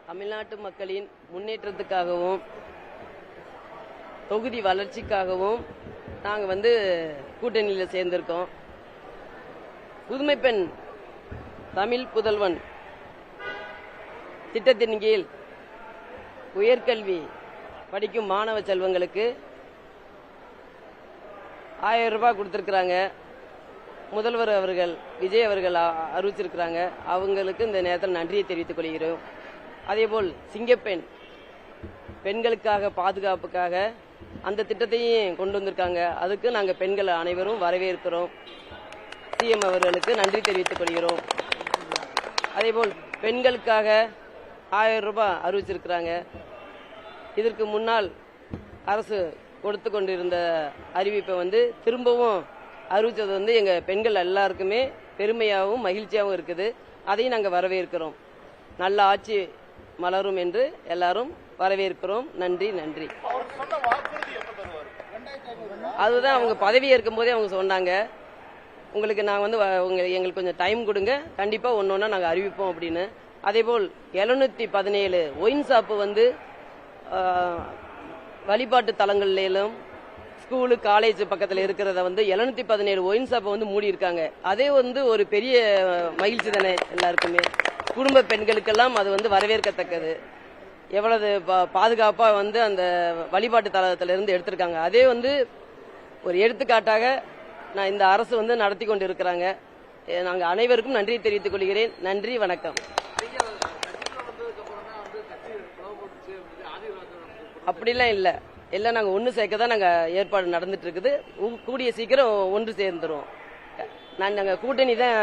தமிழ்நாட்டு மக்களின் முன்னேற்றத்துக்காகவும் தொகுதி வளர்ச்சிக்காகவும் நாங்கள் கூட்டணியில் சேர்ந்திருக்கோம். புதுமை பெண் தமிழ் புதல்வன் திட்டத்தின் கீழ் உயர்கல்வி படிக்கும் மாணவ செல்வங்களுக்கு 1000 ரூபாய் கொடுத்திருக்கிறாங்க. முதல்வர் அவர்கள் விஜய் அவர்கள் அறிவிச்சிருக்கிறாங்க. அவங்களுக்கு இந்த நேரத்தில் நன்றியை தெரிவித்துக் கொள்கிறோம். அதேபோல் சிங்கப்பெண் பெண்களுக்காக பாதுகாப்புக்காக அந்த திட்டத்தையும் கொண்டு வந்திருக்காங்க. அதுக்கு நாங்கள் பெண்கள் அனைவரும் வரவேற்கிறோம். சிஎம் அவர்களுக்கு நன்றி தெரிவித்துக் கொள்கிறோம். அதேபோல் பெண்களுக்காக 1000 ரூபாய் அறிவிச்சிருக்கிறாங்க. இதற்கு முன்னால் அரசு கொடுத்து கொண்டிருந்த அறிவிப்பை திரும்பவும் அறிவிச்சது எங்க பெண்கள் எல்லாருக்குமே பெருமையாகவும் மகிழ்ச்சியாகவும் இருக்குது. அதையும் நாங்கள் வரவேற்கிறோம். நல்ல ஆட்சி மலரும் என்று எல்லாரும் வரவேற்கிறோம். நன்றி நன்றி. அதுதான் அவங்க பதவி ஏற்கும் போதே அவங்க சொன்னாங்க, உங்களுக்கு நாங்கள் எங்களுக்கு கொஞ்சம் டைம் கொடுங்க, கண்டிப்பா ஒன்னொன்னா நாங்கள் அறிவிப்போம் அப்படின்னு. அதேபோல் 717 ஒயின் ஷாப்பு வழிபாட்டு தலங்களிலும் ஸ்கூலு காலேஜ் பக்கத்தில் இருக்கிறத 717 ஒயின் ஷாப்பை மூடி இருக்காங்க. அதே ஒரு பெரிய மகிழ்ச்சி தானே எல்லாருக்குமே. குடும்ப பெண்களுக்கெல்லாம் அது வரவேற்கத்தக்கது. எவ்வளவு பாதுகாப்பா அந்த வழிபாட்டு தலத்திலிருந்து எடுத்திருக்காங்க. அதே ஒரு எடுத்துக்காட்டாக நான் இந்த அரசு நடத்தி கொண்டு இருக்கிறாங்க. நாங்கள் அனைவருக்கும் நன்றி தெரிவித்துக் கொள்கிறேன். நன்றி, வணக்கம். அப்படிலாம் இல்லை, எல்லாம் நாங்கள் ஒன்று சேர்க்க தான் நாங்கள் ஏற்பாடு நடந்துட்டு இருக்குது. கூடிய சீக்கிரம் ஒன்று சேர்ந்துருவோம். நாங்கள் கூட்டணி தான்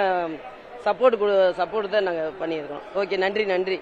சப்போர்ட் தான் நாங்கள் பண்ணியிருக்கோம். ஓகே, நன்றி நன்றி.